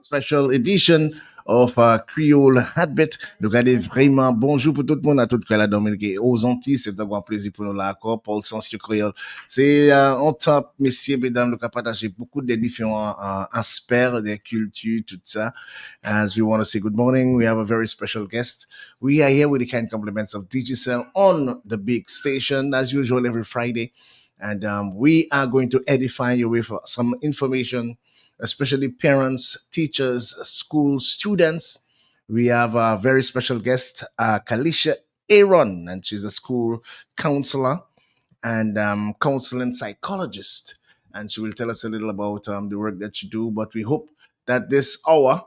Special edition of Creole Heart. Regardez vraiment bonjour pour tout le monde à toute la Dominique et aux Antilles. C'est un grand plaisir pour nous là encore. Paul Sansio Creole. C'est on top, messieurs, mesdames, nous avons partagé beaucoup de différents aspects des cultures, tout ça. As we want to say good morning, we have a very special guest. We are here with the kind compliments of Digicel on the big station, as usual, every Friday. And we are going to edify you with some information, especially parents, teachers, school students. We have a very special guest, Kalisha Aaron, and she's a school counselor and counseling psychologist. And she will tell us a little about the work that she do. But we hope that this hour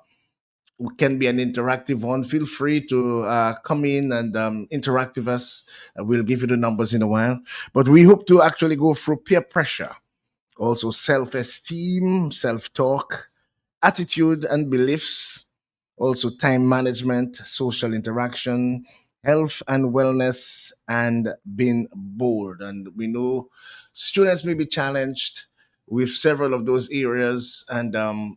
can be an interactive one. Feel free to come in and interact with us. We'll give you the numbers in a while. But we hope to actually go through peer pressure, also self esteem, self talk, attitude and beliefs, also time management, social interaction, health and wellness, and being bored. And we know students may be challenged with several of those areas, and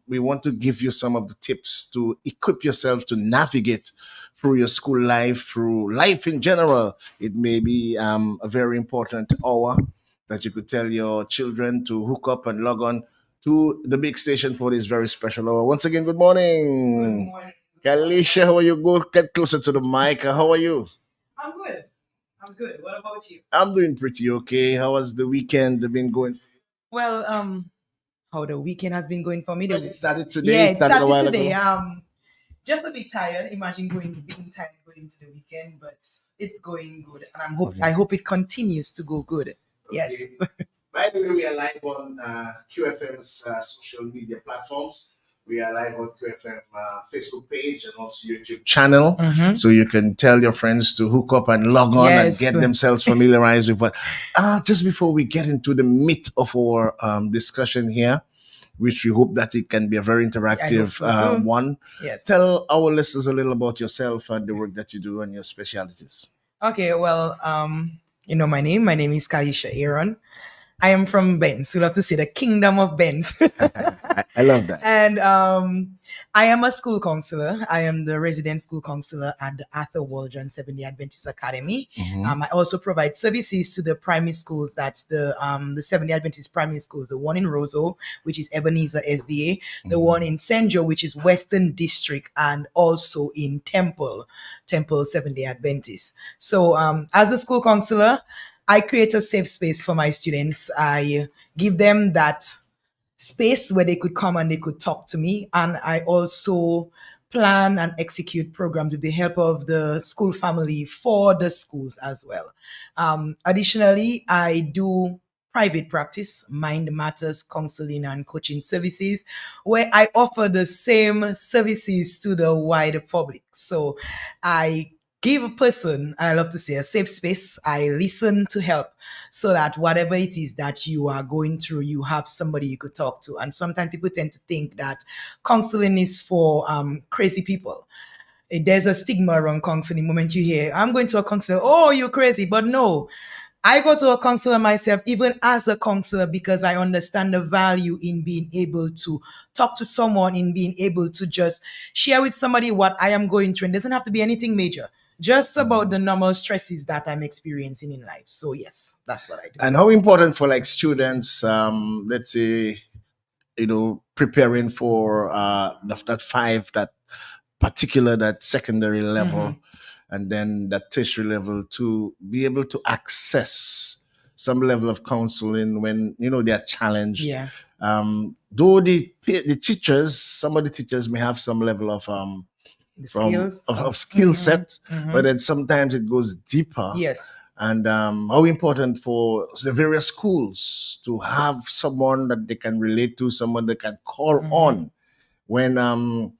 we want to give you some of the tips to equip yourself to navigate through your school life, through life in general. It may be a very important hour that you could tell your children to hook up and log on to the big station for this very special hour. Once again, good morning. Kalisha, how are you? Go get closer to the mic. How are you? I'm good. I'm good. What about you? I'm doing pretty okay. How has the weekend been going? Well, how the weekend has been going for me? Well, it started today. Yeah, It it started a started while today. ago. Just a bit tired. Imagine being tired going into the weekend, but it's going good, and I hope it continues to go good. Yes. Okay. By the way, we are live on QFM's social media platforms. We are live on QFM Facebook page and also YouTube channel. So you can tell your friends to hook up and log on and Yes. get themselves familiarized with what. Just before we get into the meat of our discussion here, which we hope that it can be a very interactive so too. one. Yes. Tell our listeners a little about yourself and the work that you do and your specialties. Okay. Well, my name. My name is Kalisha Aaron. I am from Benz. We love to say the kingdom of Benz. I love that. And I am a school counselor. I am the resident school counselor at the Arthur Waldron Seventh-day Adventist Academy. I also provide services to the primary schools. That's the Seventh-day Adventist primary schools. The one in Roseau, which is Ebenezer SDA. The one in St. Joe, which is Western District, and also in Temple Seventh-day Adventist. So as a school counselor, I create a safe space for my students. I give them that space where they could come and they could talk to me. And I also plan and execute programs with the help of the school family for the schools as well. Additionally, I do private practice, mind matters, counseling and coaching services, where I offer the same services to the wider public. So I give a person, and I love to say, a safe space. I listen to help so that whatever it is that you are going through, you have somebody you could talk to. And sometimes people tend to think that counseling is for crazy people. There's a stigma around counseling. The moment you hear, I'm going to a counselor, oh, you're crazy. But no, I go to a counselor myself, even as a counselor, because I understand the value in being able to talk to someone, in being able to just share with somebody what I am going through. And it doesn't have to be anything major, just about the normal stresses that I'm experiencing in life. So yes, that's what I do. And how important for like students, let's say, preparing for that particular, that secondary level, and then that tertiary level, to be able to access some level of counseling when they are challenged. Yeah. Though the teachers, some of the teachers may have some level of skill set, but then sometimes it goes deeper. Yes. And how important for the various schools to have someone that they can relate to, someone they can call on when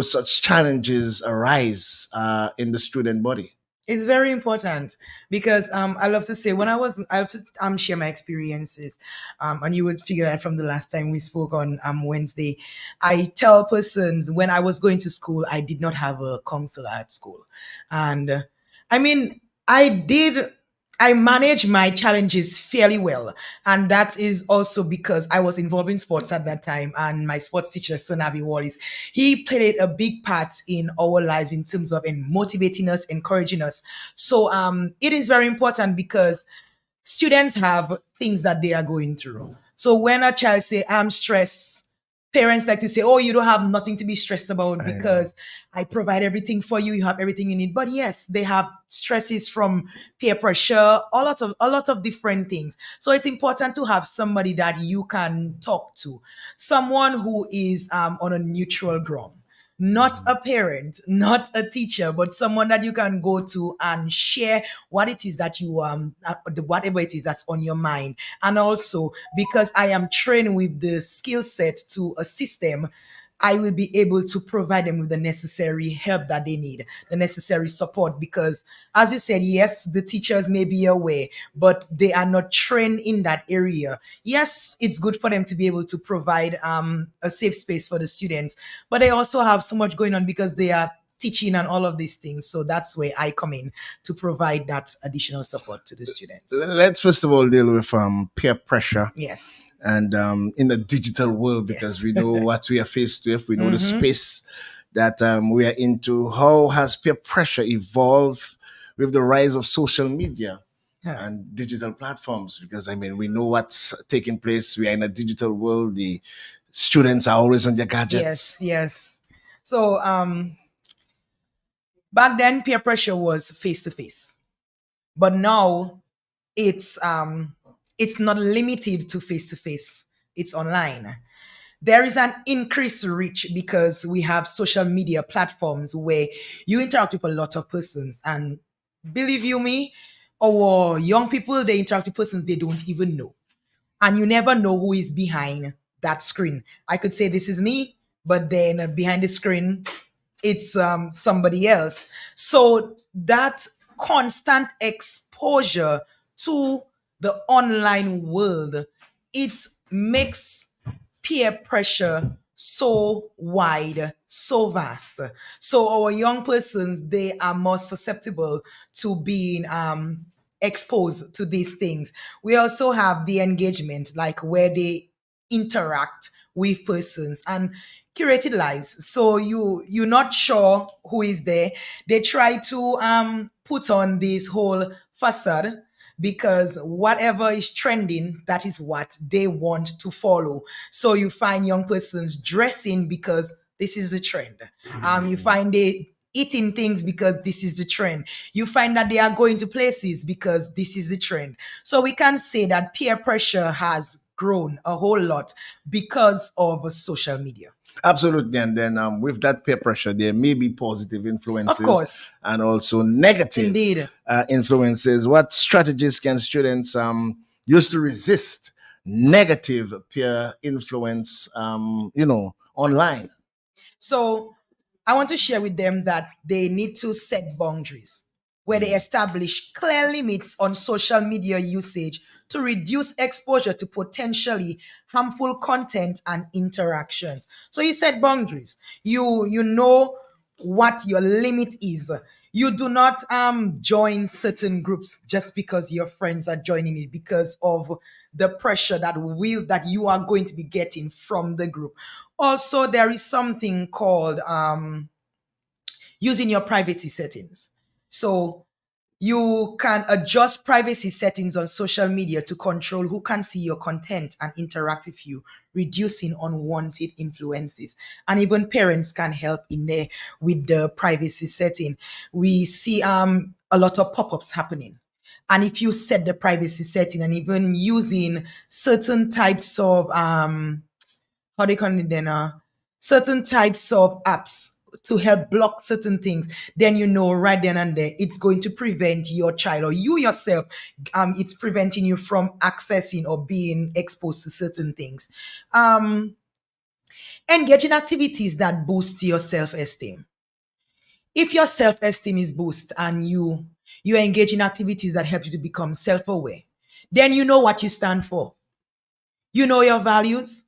such challenges arise in the student body. It's very important because I love to say I have to share my experiences, and you would figure that from the last time we spoke on Wednesday. I tell persons when I was going to school, I did not have a counselor at school, and I mean I did I manage my challenges fairly well. And that is also because I was involved in sports at that time. And my sports teacher, Sonabi Wallace, he played a big part in our lives in terms of in motivating us, encouraging us. So it is very important because students have things that they are going through. So when a child say, I'm stressed, parents like to say, oh, you don't have nothing to be stressed about I know. because I provide everything for you. You have everything you need. But yes, they have stresses from peer pressure, a lot of different things. So it's important to have somebody that you can talk to, someone who is on a neutral ground, not a parent, not a teacher, but someone that you can go to and share what it is that you whatever it is that's on your mind. And also because I am trained with the skill set to assist them, I will be able to provide them with the necessary help that they need, the necessary support. Because, as you said, yes, the teachers may be aware, but they are not trained in that area. Yes, it's good for them to be able to provide a safe space for the students, but they also have so much going on because they are teaching and all of these things. So that's where I come in to provide that additional support to the students. Let's first of all deal with peer pressure Yes. and in the digital world, because Yes. we know what we are faced with. We know the space that we are into. How has peer pressure evolved with the rise of social media Huh. and digital platforms? Because I mean, we know what's taking place. We are in a digital world. The students are always on their Yes, gadgets. yes. So back then peer pressure was face to face. But now it's not limited to face to face. It's online. There is an increased reach because we have social media platforms where you interact with a lot of persons. And believe you me, our young people, they interact with persons they don't even know. And you never know who is behind that screen. I could say this is me, but then behind the screen it's somebody else. So that constant exposure to the online world, it makes peer pressure so wide, so vast. So our young persons, they are more susceptible to being exposed to these things. We also have the engagement, like where they interact with persons and curated lives. So you're not sure who is there. They try to put on this whole facade because whatever is trending, that is what they want to follow. So you find young persons dressing because this is the trend. You find they eating things because this is the trend. You find that they are going to places because this is the trend. So we can say that peer pressure has grown a whole lot because of social media. Absolutely. And then with that peer pressure, there may be positive Of influences course. and also negative Indeed. influences. What strategies can students use to resist negative peer influence, online? So I want to share with them that they need to set boundaries where they establish clear limits on social media usage to reduce exposure to potentially harmful content and interactions. So you set boundaries. You know what your limit is. You do not join certain groups just because your friends are joining it because of the pressure that you are going to be getting from the group. Also, there is something called using your privacy settings. So you can adjust privacy settings on social media to control who can see your content and interact with you, reducing unwanted influences. And even parents can help in there with the privacy setting. We see a lot of pop-ups happening. And if you set the privacy setting and even using certain types of how they call it then certain types of apps to help block certain things, then you know right then and there it's going to prevent your child or you yourself, it's preventing you from accessing or being exposed to certain things. Engage in activities that boost your self-esteem. If your self-esteem is boosted and you engage in activities that help you to become self-aware, then you know what you stand for, you know your values.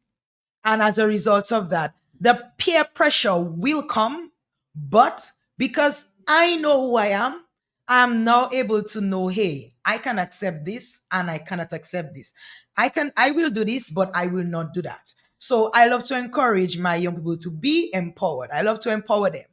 And as a result of that, the peer pressure will come. But because I know who I am now able to know, hey, I can accept this and I cannot accept this. I will do this, but I will not do that. So I love to encourage my young people to be empowered. I love to empower them.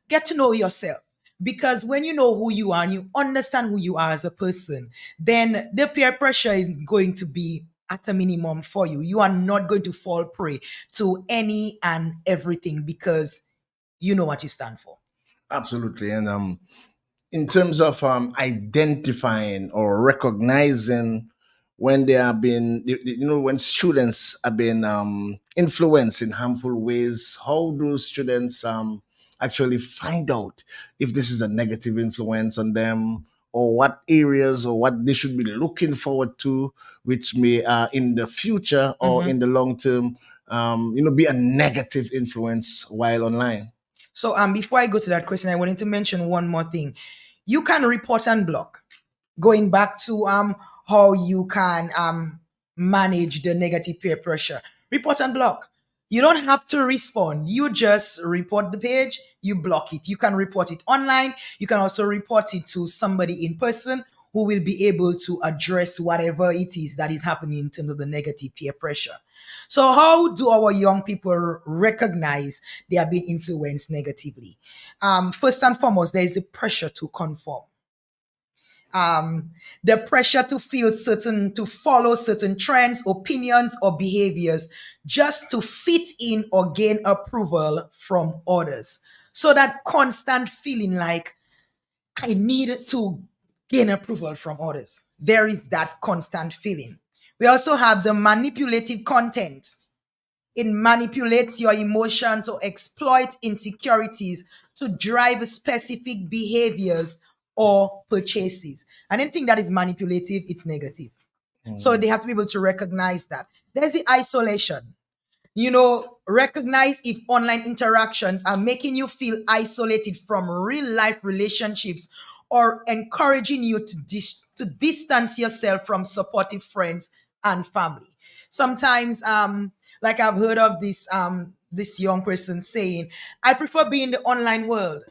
Get to know yourself. Because when you know who you are and you understand who you are as a person, then the peer pressure is going to be at a minimum for you. You are not going to fall prey to any and everything because you know what you stand for. Absolutely. And in terms of identifying or recognizing when they have been, when students have been influenced in harmful ways, how do students actually find out if this is a negative influence on them, or what areas or what they should be looking forward to, which may in the future or in the long term, be a negative influence while online? So before I go to that question, I wanted to mention one more thing. You can report and block. Going back to how you can manage the negative peer pressure. Report and block. You don't have to respond. You just report the page, you block it. You can report it online. You can also report it to somebody in person who will be able to address whatever it is that is happening in terms of the negative peer pressure. So, how do our young people recognize they are being influenced negatively? First and foremost, there is a pressure to conform, the pressure to feel certain, to follow certain trends, opinions, or behaviors just to fit in or gain approval from others. So that constant feeling like I need to gain approval from others. There is that constant feeling. We also have the manipulative content. It manipulates your emotions or exploits insecurities to drive specific behaviors or purchases. And anything that is manipulative, it's negative. So they have to be able to recognize that. There's the isolation. Recognize if online interactions are making you feel isolated from real life relationships or encouraging you to distance yourself from supportive friends and family. Sometimes, like I've heard of this young person saying, I prefer being in the online world.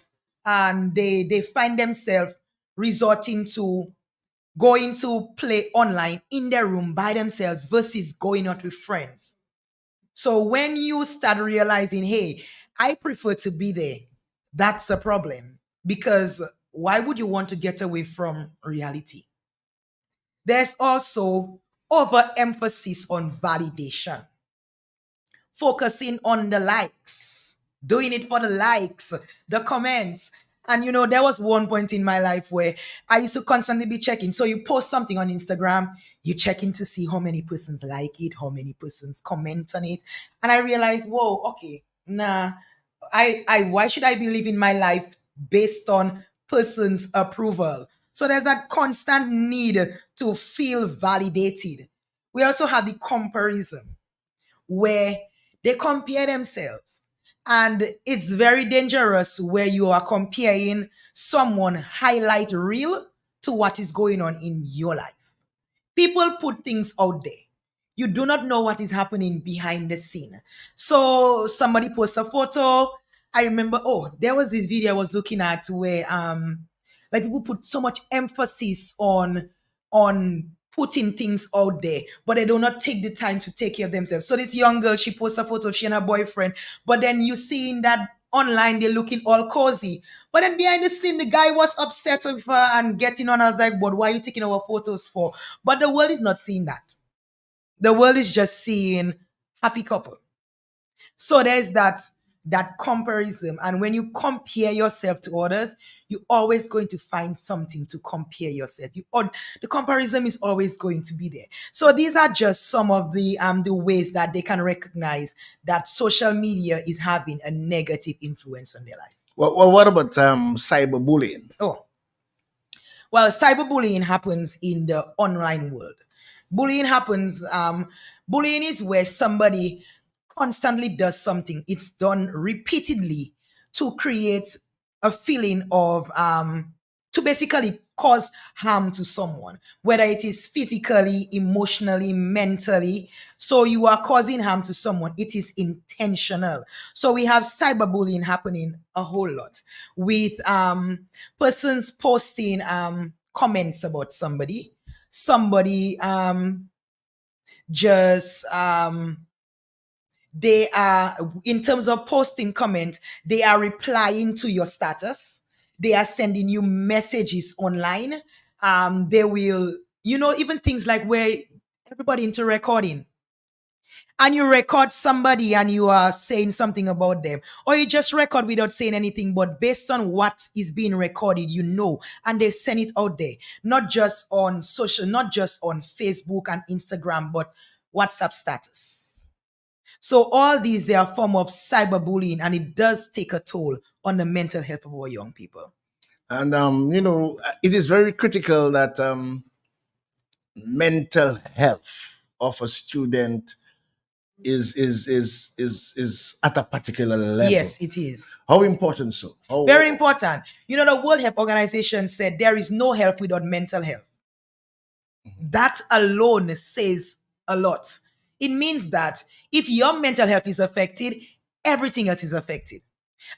And they find themselves resorting to going to play online in their room by themselves versus going out with friends. So when you start realizing, hey, I prefer to be there, that's a problem. Because why would you want to get away from reality? There's also overemphasis on validation, focusing on the likes, doing it for the likes, the comments. And there was one point in my life where I used to constantly be checking. So you post something on Instagram, you checking to see how many persons like it, how many persons comment on it. And I realized, whoa, okay, nah, I why should I be living my life based on person's approval? So there's that constant need to feel validated. We also have the comparison where they compare themselves. And it's very dangerous where you are comparing someone highlight reel to what is going on in your life. People put things out there. You do not know what is happening behind the scene. So somebody posts a photo. I remember, there was this video I was looking at where like people put so much emphasis on putting things out there, but they do not take the time to take care of themselves. So this young girl, she posts a photo of she and her boyfriend, but then you see in that online they're looking all cozy. But then behind the scene, the guy was upset with her and getting on. I was like, but why are you taking our photos for? But the world is not seeing that. The world is just seeing happy couple. So there's that comparison. And when you compare yourself to others, you're always going to find something to compare yourself. The comparison is always going to be there. So these are just some of the ways that they can recognize that social media is having a negative influence on their life. Well, what about cyberbullying? Oh, well, cyberbullying happens in the online world. Bullying happens, bullying is where somebody constantly does something. It's done repeatedly to create a feeling of, to basically cause harm to someone, whether it is physically, emotionally, mentally. So you are causing harm to someone. It is intentional. So we have cyberbullying happening a whole lot with persons posting comments about somebody just they are, in terms of posting comment, they are replying to your status, they are sending you messages online, they will, even things like where everybody into recording, and you record somebody and you are saying something about them, or you just record without saying anything, but based on what is being recorded, and they send it out there, not just on social, not just on Facebook and Instagram, but WhatsApp status. So all these, they are a form of cyberbullying, and it does take a toll on the mental health of our young people. And it is very critical that mental health of a student is at a particular level. Yes, it is. How important so? Very important. The World Health Organization said there is no health without mental health. That alone says a lot. It means that if your mental health is affected, everything else is affected.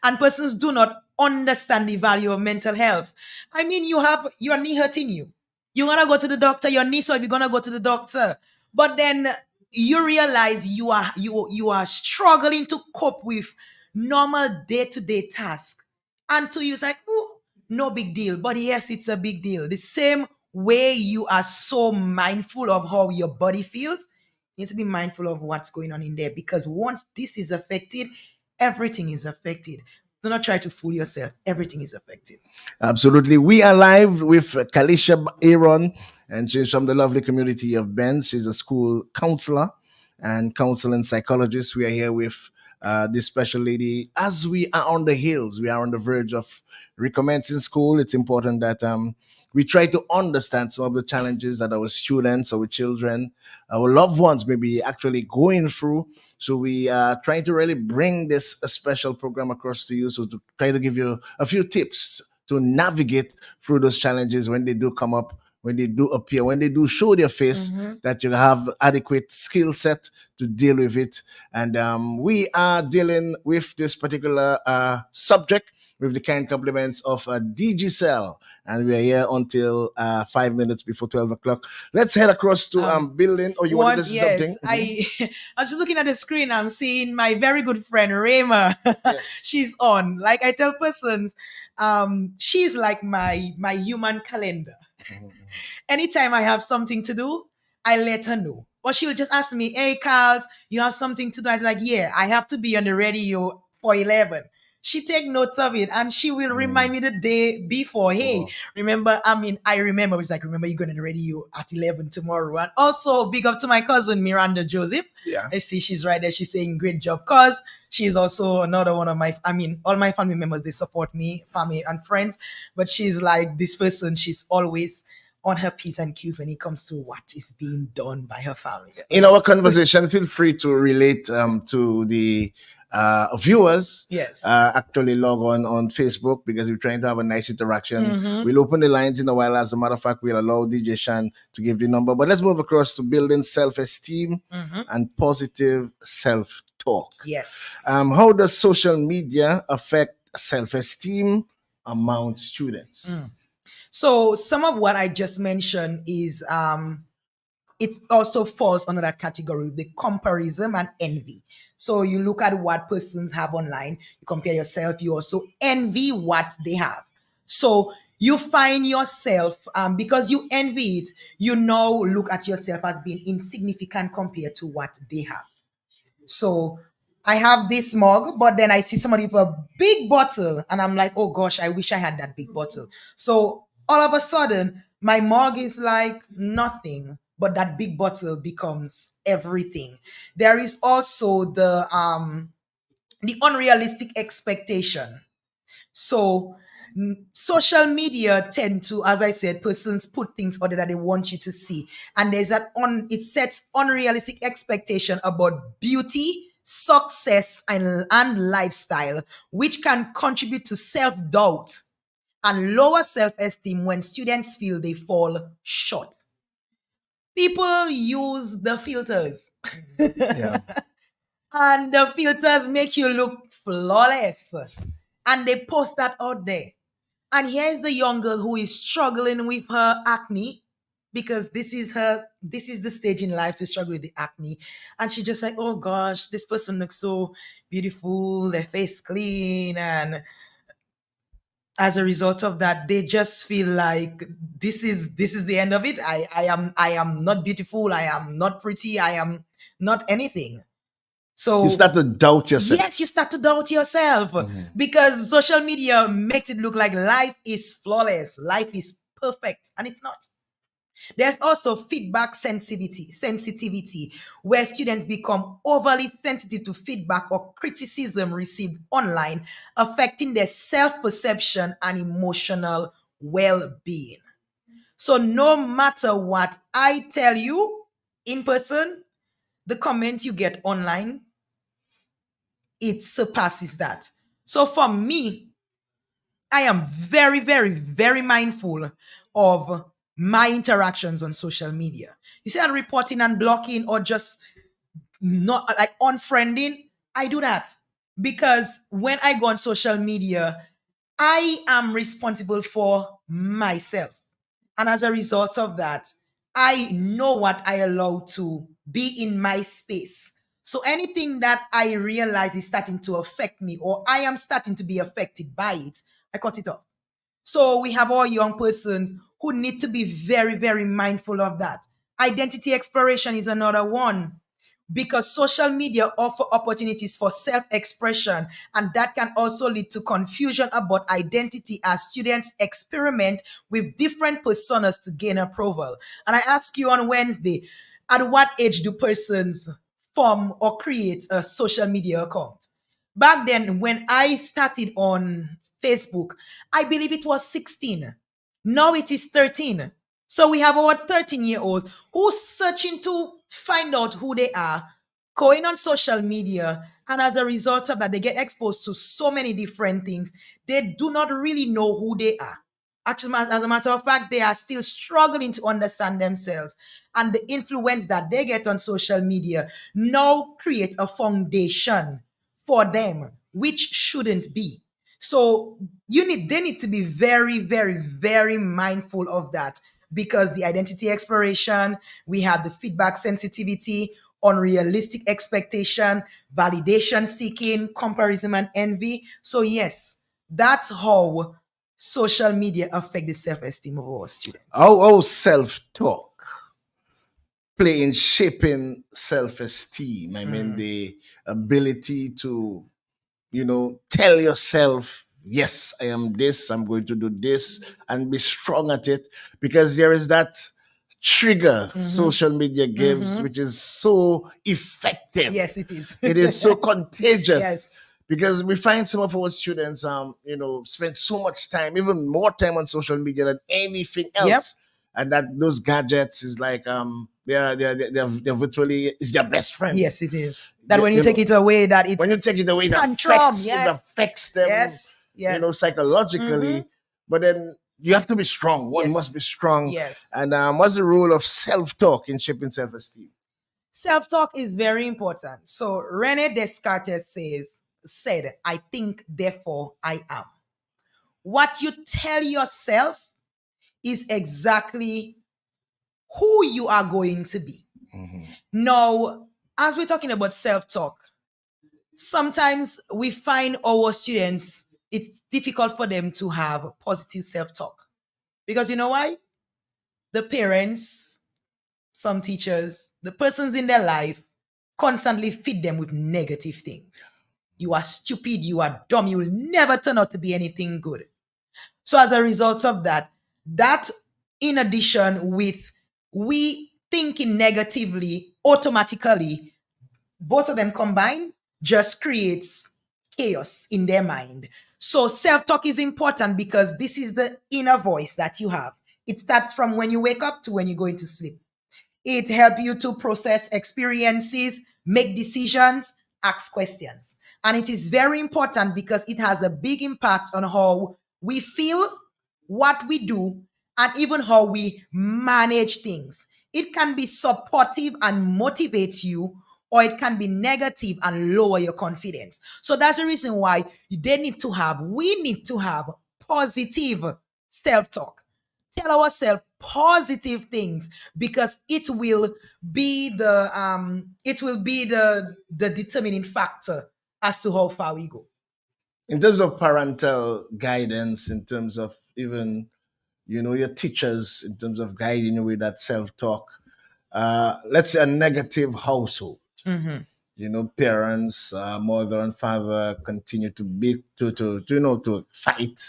And persons do not understand the value of mental health. I mean, you have your knee hurting you. You're gonna go to the doctor, your knee, so you're gonna go to the doctor. But then you realize you are struggling to cope with normal day-to-day tasks. And to you, it's like, oh, no big deal. But yes, it's a big deal. The same way you are so mindful of how your body feels, you need to be mindful of what's going on in there, because once this is affected, everything is affected. Do not try to fool yourself. Everything is affected. Absolutely. We are live with Kalisha Aaron, and she's from the lovely community of Ben. She's a school counselor and counseling psychologist. We are here with this special lady. As we are on the hills, we are on the verge of recommencing school. It's important that we try to understand some of the challenges that our students, our children, our loved ones may be actually going through. So we are trying to really bring this a special program across to you. So to try to give you a few tips to navigate through those challenges when they do come up, when they do appear, when they do show their face, that you have adequate skill set to deal with it. And we are dealing with this particular subject with the kind compliments of DG Cell. And we are here until 5 minutes before 12 o'clock. Let's head across to building. Or you wanted to say something? I was just looking at the screen. I'm seeing my very good friend Rayma. Yes. She's on. Like I tell persons, she's like my human calendar. Anytime I have something to do, I let her know. Or she will just ask me, "Hey, Carls, you have something to do?" I was like, "Yeah, I have to be on the radio for 11." She take notes of it, and she will remind me the day before. Hey, remember? I remember. It's like, remember, you're going to the radio at 11 tomorrow. And also, big up to my cousin Miranda Joseph. Yeah. I see she's right there. She's saying great job, cause she's also another one of my. All my family members, they support me, family and friends. But she's like this person. She's always on her P's and Q's when it comes to what is being done by her family. So in our conversation, feel free to relate to the viewers. Yes. Actually log on Facebook, because we're trying to have a nice interaction. We'll open the lines in a while. As a matter of fact, we'll allow DJ Shan to give the number. But let's move across to building self-esteem and positive self-talk. Yes. How does social media affect self-esteem among students? So some of what I just mentioned is it also falls under that category, the comparison and envy. So you look at what persons have online, you compare yourself, you also envy what they have. So you find yourself, because you envy it, you now look at yourself as being insignificant compared to what they have. So I have this mug, but then I see somebody with a big bottle, and I'm like, oh gosh, I wish I had that big bottle. So all of a sudden, my mug is like nothing, but that big bottle becomes everything. There is also the unrealistic expectation. So social media tend to, as I said, persons put things out there that they want you to see, and there's it sets unrealistic expectation about beauty, success, and lifestyle, which can contribute to self-doubt and lower self-esteem when students feel they fall short. People use the filters. Yeah. And the filters make you look flawless. And they post that out there. And here's the young girl who is struggling with her acne, because this is the stage in life to struggle with the acne. And she just like, oh gosh, this person looks so beautiful, their face clean, and as a result of that, they just feel like this is the end of it. I am not beautiful, I am not pretty, I am not anything. You So start to doubt yourself. yes, you start to doubt yourself, because social media makes it look like life is flawless, life is perfect, and it's not. There's also feedback sensitivity, where students become overly sensitive to feedback or criticism received online, affecting their self-perception and emotional well-being. So no matter what I tell you in person, the comments you get online, it surpasses that. So for me, I am very, very, very mindful of my interactions on social media. You see, I'm reporting and blocking or just not like unfriending. I do that because when I go on social media, I am responsible for myself. And as a result of that, I know what I allow to be in my space. So anything that I realize is starting to affect me or I am starting to be affected by it, I cut it off. So we have all young persons who need to be very, very mindful of that. Identity exploration is another one, because social media offer opportunities for self-expression, and that can also lead to confusion about identity as students experiment with different personas to gain approval. And I ask you on Wednesday, at what age do persons form or create a social media account? Back then, when I started on Facebook, I believe it was 16. Now it is 13. So we have our 13-year-olds who's searching to find out who they are, going on social media, and as a result of that, they get exposed to so many different things. They do not really know who they are. Actually, as a matter of fact, they are still struggling to understand themselves. And the influence that they get on social media now create a foundation for them, which shouldn't be. So they need to be very, very, very mindful of that, because the identity exploration, we have the feedback sensitivity, unrealistic expectation, validation seeking, comparison and envy. So yes, that's how social media affect the self-esteem of our students. How self-talk play in shaping self-esteem? I mean, the ability to, tell yourself, yes, I am this, I'm going to do this, and be strong at it, because there is that trigger social media gives, which is so effective. Yes, it is. It is so contagious. Yes. Because we find some of our students, spend so much time, even more time on social media than anything else. And that those gadgets is like, they're virtually, is their best friend. Yes, it is. That when you take it away, that it When you take it away, it affects them, yes, psychologically. But then you have to be strong. One must be strong. Yes. And what's the role of self-talk in shaping self-esteem? Self-talk is very important. So Rene Descartes said, I think, therefore I am. What you tell yourself is exactly who you are going to be. Now, as we're talking about self-talk, sometimes we find our students, it's difficult for them to have positive self-talk. Because you know why? The parents, some teachers, the persons in their life constantly feed them with negative things. You are stupid, you are dumb, you will never turn out to be anything good. So as a result of that, in addition with we thinking negatively automatically, both of them combined just creates chaos in their mind. So self-talk is important because this is the inner voice that you have. It starts from when you wake up to when you go into sleep. It helps you to process experiences, make decisions, ask questions. And it is very important because it has a big impact on how we feel, what we do, and even how we manage things. It can be supportive and motivate you, or it can be negative and lower your confidence. So that's the reason why we need to have positive self-talk. Tell ourselves positive things because it will be the determining factor as to how far we go. In terms of parental guidance, in terms of even your teachers, in terms of guiding you with that self-talk, let's say a negative household, Mm-hmm. parents, mother and father continue to beat to fight,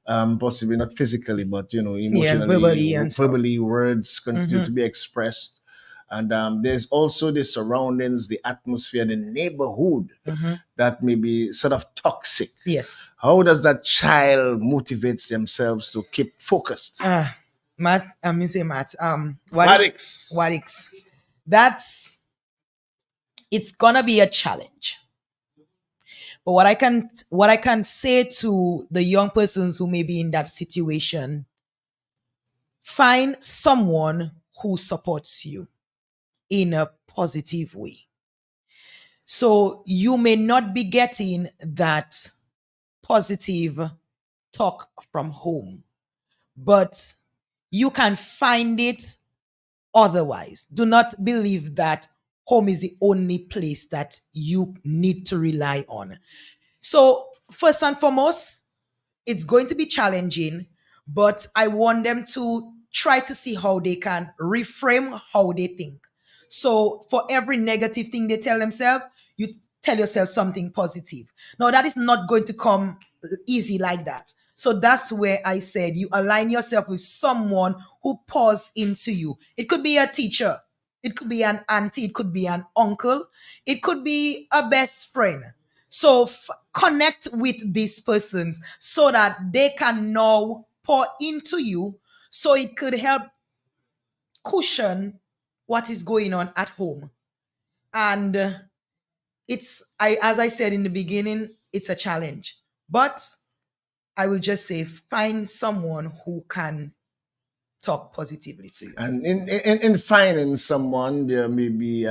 possibly not physically, but Yeah, emotionally, verbally and stuff. verbally, words continue to be expressed. And there's also the surroundings, the atmosphere, the neighborhood that may be sort of toxic. Yes. How does that child motivates themselves to keep focused? Matt, I'm say Matt. Maddox. Wadix. That's it's gonna be a challenge. But what I can say to the young persons who may be in that situation, find someone who supports you in a positive way. So you may not be getting that positive talk from home, but you can find it otherwise. Do not believe that home is the only place that you need to rely on. So, first and foremost, it's going to be challenging, but I want them to try to see how they can reframe how they think. So for every negative thing they tell themselves, you tell yourself something positive. Now that is not going to come easy like that. So that's where I said you align yourself with someone who pours into you. It could be a teacher, it could be an auntie, it could be an uncle, it could be a best friend. So connect with these persons so that they can now pour into you so it could help cushion what is going on at home. And as I said in the beginning, it's a challenge. But I will just say find someone who can talk positively to you. And in finding someone, there may be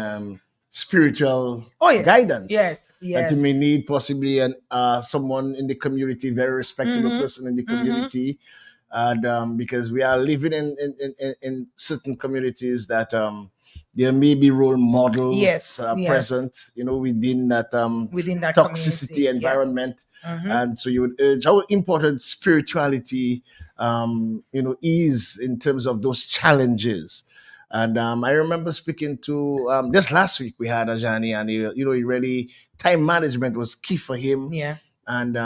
spiritual Oh yes. guidance Yes. that you Yes. may need, possibly someone in the community, very respectable person in the community. And because we are living in certain communities that there may be role models Yes. Yes. present, within that Within that toxicity community. Yeah. environment. And so you would urge how important spirituality is in terms of those challenges. And I remember speaking to just last week we had Ajani, and he really, time management was key for him. Yeah. And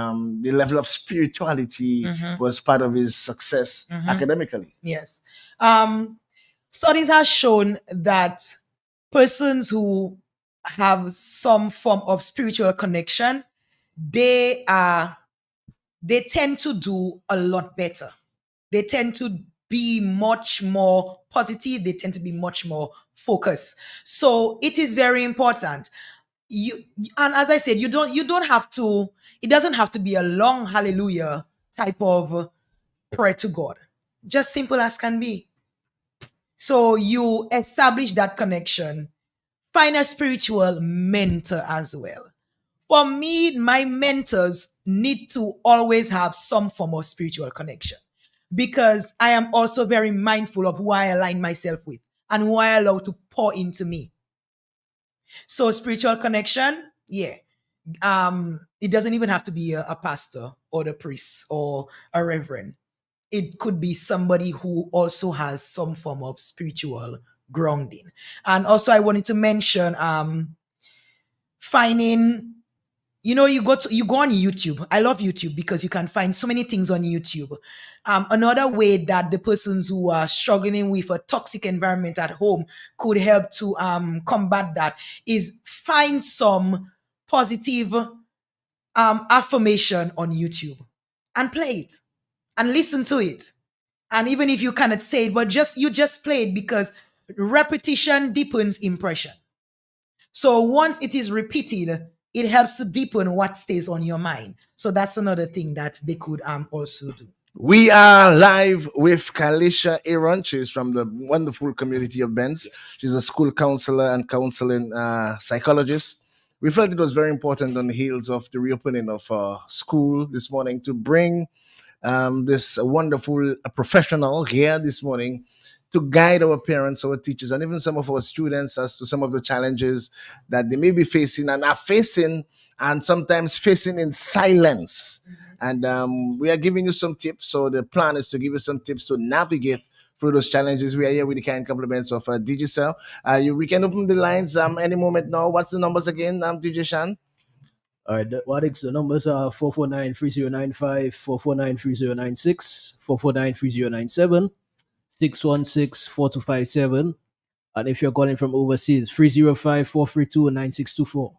the level of spirituality was part of his success academically. Yes. Studies have shown that persons who have some form of spiritual connection, they tend to do a lot better. They tend to be much more positive. They tend to be much more focused. So it is very important. And as I said, you don't have to. It doesn't have to be a long hallelujah type of prayer to God. Just simple as can be. So you establish that connection. Find a spiritual mentor as well. For me, my mentors need to always have some form of spiritual connection because I am also very mindful of who I align myself with and who I allow to pour into me. So spiritual connection, yeah. It doesn't even have to be a pastor or the priest or a reverend. It could be somebody who also has some form of spiritual grounding. And also I wanted to mention finding, you go on YouTube. I love YouTube because you can find so many things on YouTube. Another way that the persons who are struggling with a toxic environment at home could help to combat that is find some positive affirmation on YouTube and play it and listen to it. And even if you cannot say it, but you just play it because repetition deepens impression. So once it is repeated, it helps to deepen what stays on your mind. So that's another thing that they could also do. We are live with Kalisha Aaron. She's from the wonderful community of Benz. Yes. She's a school counselor and counseling psychologist. We felt it was very important on the heels of the reopening of school this morning to bring this wonderful professional here this morning to guide our parents, our teachers, and even some of our students as to some of the challenges that they may be facing and are facing, and sometimes facing in silence. And we are giving you some tips. So the plan is to give you some tips to navigate through those challenges. We are here with the kind compliments of Digicel. We can open the lines any moment now. What's the numbers again, DJ Shan? All right, Wadix, the numbers are 449-3095, 449-3096, 449-3097, 616-4257. And if you're calling from overseas, 305-432-9624.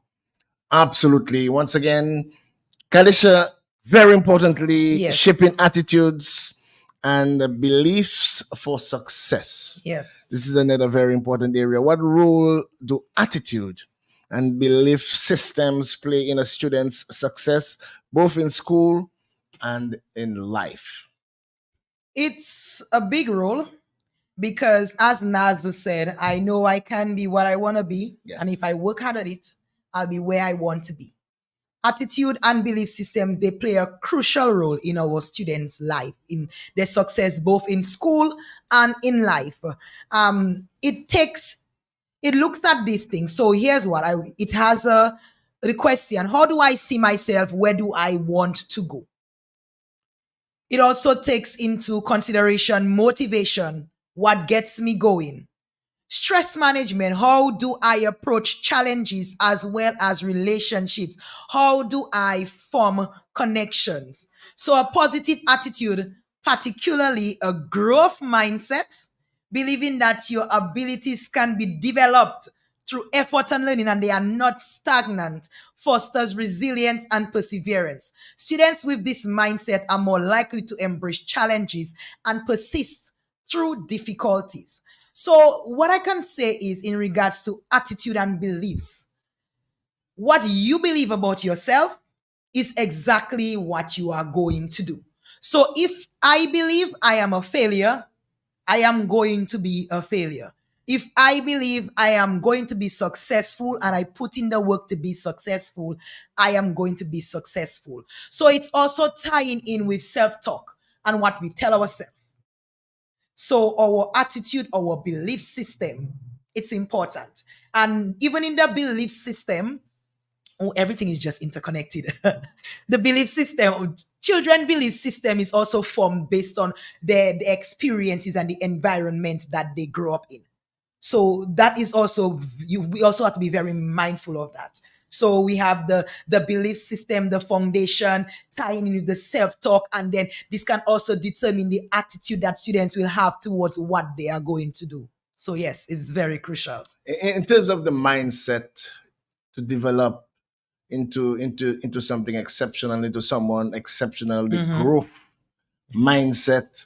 Absolutely. Once again, Kalisha, very importantly, Yes. shaping attitudes and beliefs for success. Yes. This is another very important area. What role do attitude and belief systems play in a student's success, both in school and in life? It's a big role because, as Naz said, I know I can be what I want to be. Yes. And if I work hard at it, I'll be where I want to be. Attitude and belief systems, they play a crucial role in our students' life, in their success, both in school and in life. It looks at these things. So here's what it has the question: how do I see myself? Where do I want to go? It also takes into consideration motivation, what gets me going. Stress management, how do I approach challenges as well as relationships? How do I form connections? So, a positive attitude, particularly a growth mindset, believing that your abilities can be developed through effort and learning and they are not stagnant, fosters resilience and perseverance. Students with this mindset are more likely to embrace challenges and persist through difficulties. So, what I can say is, in regards to attitude and beliefs, what you believe about yourself is exactly what you are going to do. So, if I believe I am a failure, I am going to be a failure. If I believe I am going to be successful and I put in the work to be successful, I am going to be successful. So, it's also tying in with self talk and what we tell ourselves. So our attitude, our belief system, it's important. And even in the belief system, everything is just interconnected. The belief system, children belief system is also formed based on the experiences and the environment that they grow up in. So that is also, we also have to be very mindful of that. So we have the belief system, the foundation, tying in with the self-talk, and then this can also determine the attitude that students will have towards what they are going to do. So yes, it's very crucial. In terms of the mindset to develop into something exceptional, into someone exceptional, the growth mindset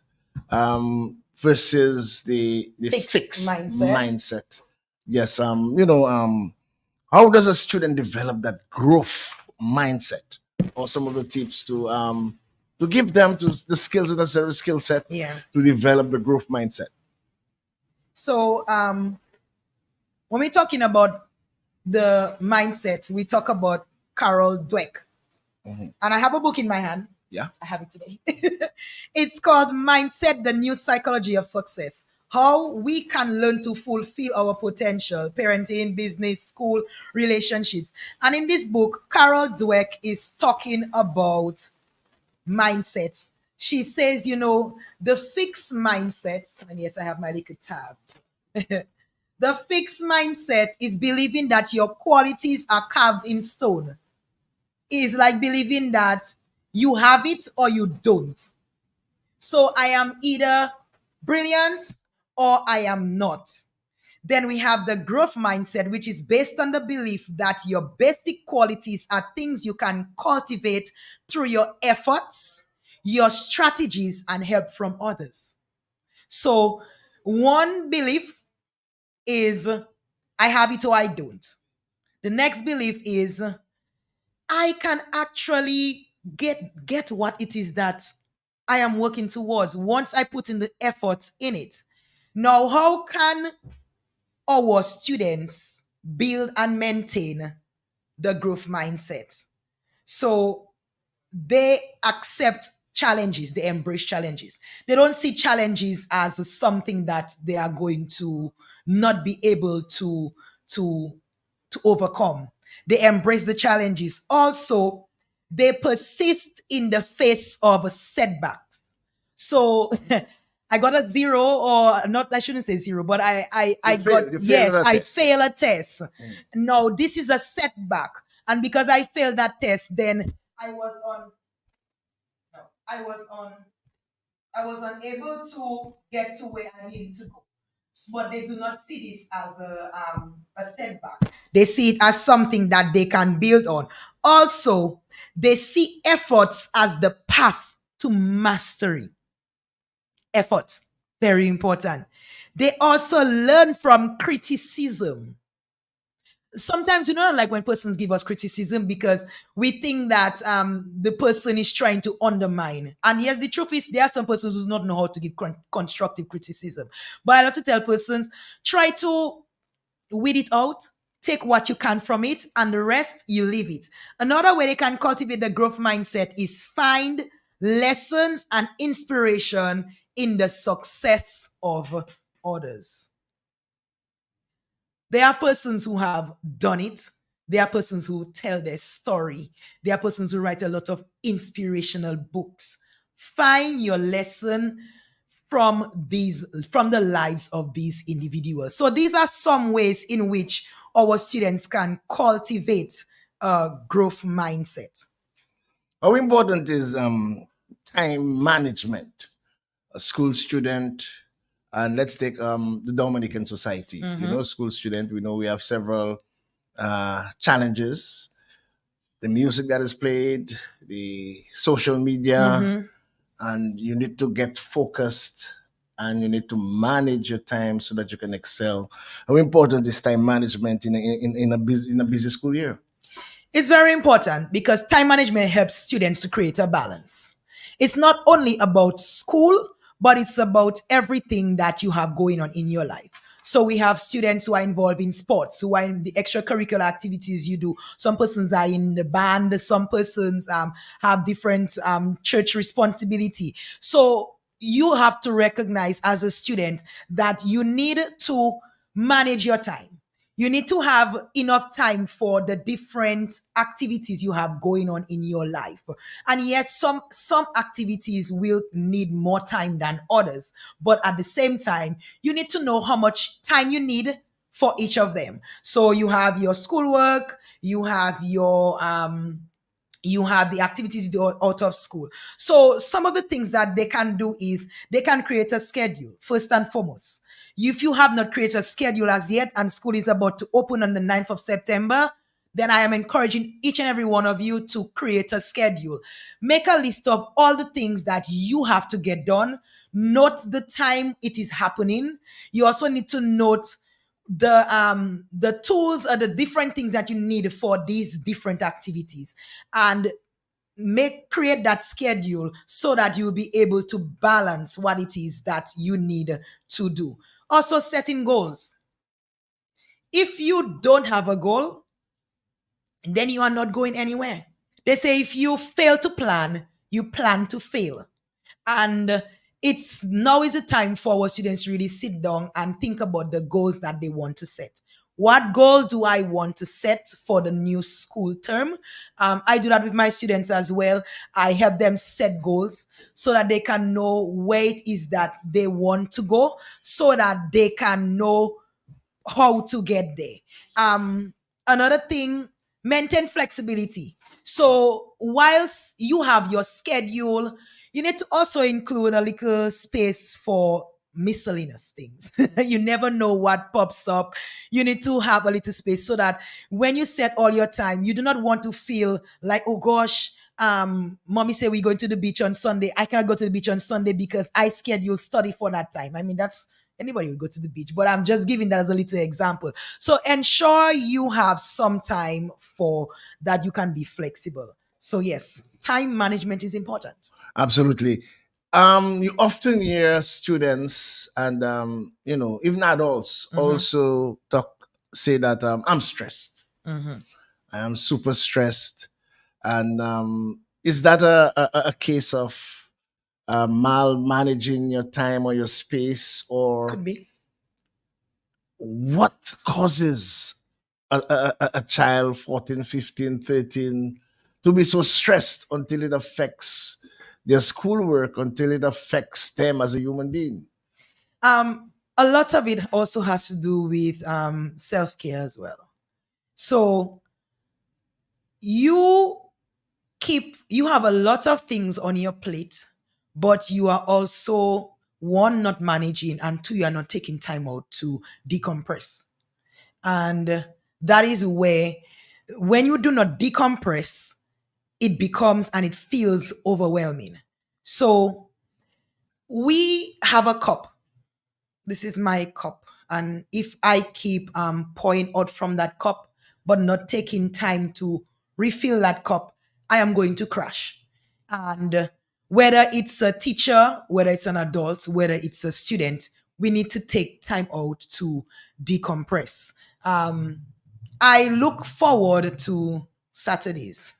versus the fixed mindset. Yes, how does a student develop that growth mindset, or some of the tips to give them to the skills, the necessary skill set to develop the growth mindset? So when we're talking about the mindset, we talk about Carol Dweck. And I have a book in my hand. Yeah. I have it today. It's called Mindset, the New Psychology of Success. How we can learn to fulfill our potential, parenting, business, school, relationships. And in this book, Carol Dweck is talking about mindset. She says, the fixed mindset, and yes, I have my little tabs. The fixed mindset is believing that your qualities are carved in stone. Is like believing that you have it or you don't. So I am either brilliant or I am not. Then we have the growth mindset, which is based on the belief that your basic qualities are things you can cultivate through your efforts, your strategies, and help from others. So one belief is I have it or I don't. The next belief is I can actually get what it is that I am working towards once I put in the effort in it. Now, how can our students build and maintain the growth mindset? So they accept challenges. They embrace challenges. They don't see challenges as something that they are going to not be able to to overcome. They embrace the challenges. Also, they persist in the face of setbacks. So I got a zero, or not, I shouldn't say zero, but I got, You failed yes, the I test. fail a test. No, this is a setback. And because I failed that test, then I was on, no, I was unable to get to where I needed to go. But they do not see this as a setback. They see it as something that they can build on. Also, they see efforts as the path to mastery. Effort, very important. They also learn from criticism. Sometimes you know, like when persons give us criticism, because we think that the person is trying to undermine. And yes, the truth is there are some persons who do not know how to give constructive criticism. But I like to tell persons, try to weed it out, take what you can from it, and the rest you leave it. Another way they can cultivate the growth mindset is find lessons and inspiration in the success of others. There are persons who have done it. There are persons who tell their story. There are persons who write a lot of inspirational books. Find your lesson from the lives of these individuals. So these are some ways in which our students can cultivate a growth mindset. How important is time management? A school student, and let's take the Dominican society. You know, school student, we know we have several challenges. The music that is played, the social media, and you need to get focused and you need to manage your time so that you can excel. How important is time management in a busy school year? It's very important because time management helps students to create a balance. It's not only about school, but it's about everything that you have going on in your life. So we have students who are involved in sports, who are in the extracurricular activities you do. Some persons are in the band. Some persons have different church responsibility. So you have to recognize as a student that you need to manage your time. You need to have enough time for the different activities you have going on in your life. And yes, some activities will need more time than others, but at the same time you need to know how much time you need for each of them. So you have your schoolwork, you have the activities you do out of school. So some of the things that they can do is they can create a schedule, first and foremost. If you have not created a schedule as yet and school is about to open on the 9th of September, then I am encouraging each and every one of you to create a schedule. Make a list of all the things that you have to get done. Note the time it is happening. You also need to note the tools or the different things that you need for these different activities, and create that schedule so that you'll be able to balance what it is that you need to do. Also, setting goals. If you don't have a goal, then you are not going anywhere. They say if you fail to plan, you plan to fail. And it's now is the time for our students to really sit down and think about the goals that they want to set. What goal do I want to set for the new school term? I do that with my students as well. I help them set goals so that they can know where it is that they want to go, so that they can know how to get there. Another thing, maintain flexibility. So whilst you have your schedule, you need to also include a little space for miscellaneous things. You never know what pops up. You need to have a little space so that when you set all your time, you do not want to feel like, oh gosh, mommy say we're going to the beach on Sunday. I cannot go to the beach on Sunday because I schedule study for that time. I mean, that's anybody will go to the beach, but I'm just giving that as a little example. So ensure you have some time for that. You can be flexible. So yes, time management is important. Absolutely. You often hear students and even adults also say that I'm stressed. I am super stressed. And is that a case of mal managing your time or your space, or Could be. what causes a child 14, 15, 13 to be so stressed until it affects their schoolwork, until it affects them as a human being? A lot of it also has to do with self-care as well. So you you have a lot of things on your plate, but you are also, one, not managing, and two, you are not taking time out to decompress. And that is where, when you do not decompress, it becomes and it feels overwhelming. So we have a cup. This is my cup. And if I keep pouring out from that cup, but not taking time to refill that cup, I am going to crash. And whether it's a teacher, whether it's an adult, whether it's a student, we need to take time out to decompress. I look forward to Saturdays.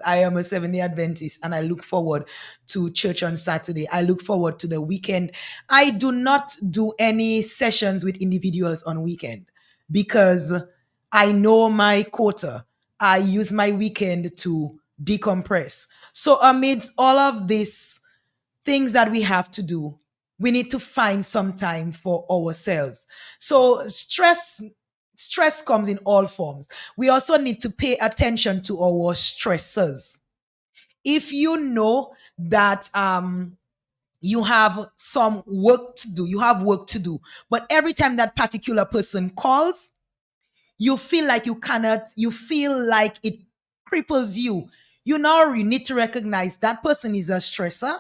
I am a Seventh-day Adventist and I look forward to church on Saturday. I look forward to the weekend. I do not do any sessions with individuals on weekend because I know my quota. I use my weekend to decompress. So amidst all of these things that we have to do, we need to find some time for ourselves. So stress comes in all forms. We also need to pay attention to our stressors. If you know that you have some work to do, you have work to do, but every time that particular person calls, you feel like you cannot, you feel like it cripples you. You need to recognize that person is a stressor,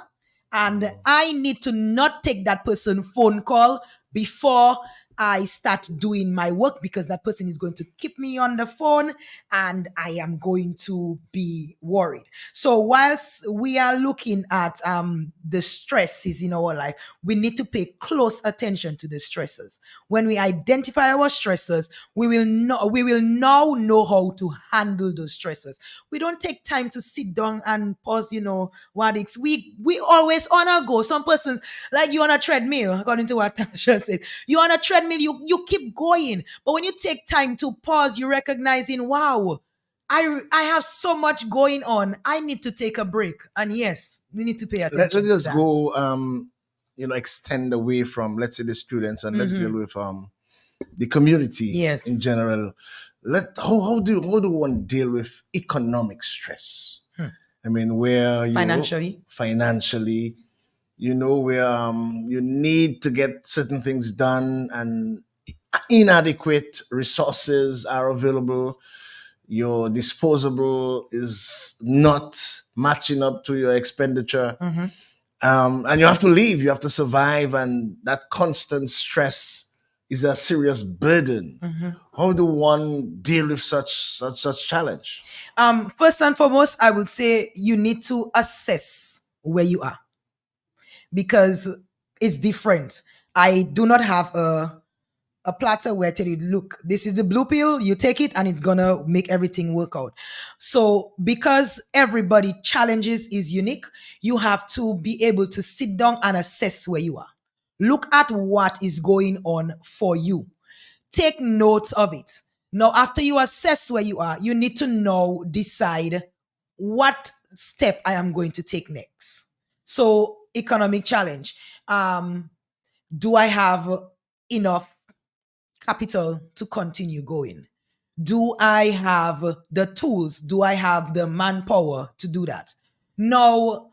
and I need to not take that person phone call before I start doing my work, because that person is going to keep me on the phone and I am going to be worried. So whilst we are looking at the stresses in our life, we need to pay close attention to the stressors. When we identify our stressors, we will now know how to handle those stressors. We don't take time to sit down and pause, what it's we always on a go. Some persons, like you on a treadmill, according to what Tasha said. You on a treadmill, you keep going. But when you take time to pause, you're recognizing, wow, I have so much going on. I need to take a break. And yes, we need to pay attention Let's to just that. go, extend away from, let's say, the students, and let's deal with the community Yes. in general. How do one deal with economic stress? I mean, where you financially, where you need to get certain things done and inadequate resources are available. Your disposable is not matching up to your expenditure. And you have to live, you have to survive, and that constant stress is a serious burden. How do one deal with such challenge? First and foremost, I would say you need to assess where you are, because it's different. I do not have a platter where I tell you, look, this is the blue pill, you take it and it's gonna make everything work out. So because everybody challenges is unique, you have to be able to sit down and assess where you are. Look at what is going on for you. Take note of it. Now, after you assess where you are, you need to now decide what step I am going to take next. So, economic challenge. Do I have enough capital to continue going? Do I have the tools? Do I have the manpower to do that? Now,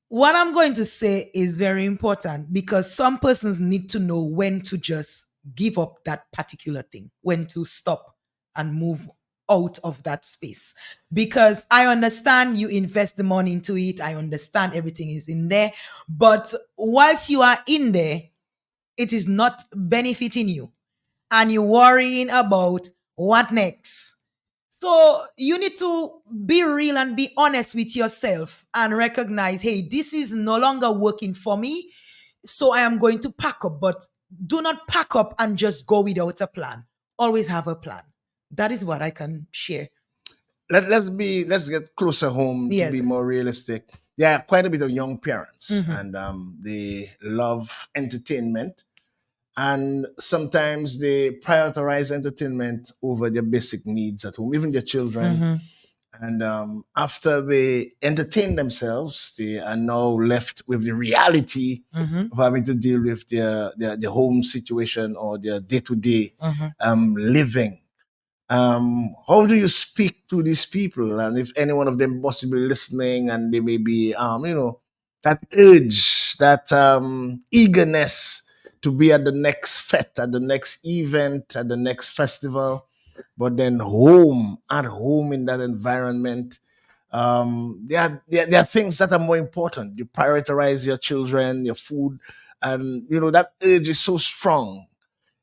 what I'm going to say is very important, because some persons need to know when to just give up that particular thing, when to stop and move out of that space. Because I understand you invest the money into it, I understand everything is in there, but whilst you are in there, it is not benefiting you, and you're worrying about what next. So you need to be real and be honest with yourself and recognize, hey, this is no longer working for me. So I am going to pack up. But do not pack up and just go without a plan. Always have a plan. That is what I can share. Let's get closer home to Yes. be more realistic. there are quite a bit of young parents, and they love entertainment, and sometimes they prioritize entertainment over their basic needs at home, even their children. And after they entertain themselves, they are now left with the reality of having to deal with their home situation or their day-to-day living. How do you speak to these people? And if any one of them possibly listening, and they may be, that urge, that eagerness to be at the next fete, at the next event, at the next festival, but then at home in that environment, there are things that are more important. You prioritize your children, your food, and that urge is so strong.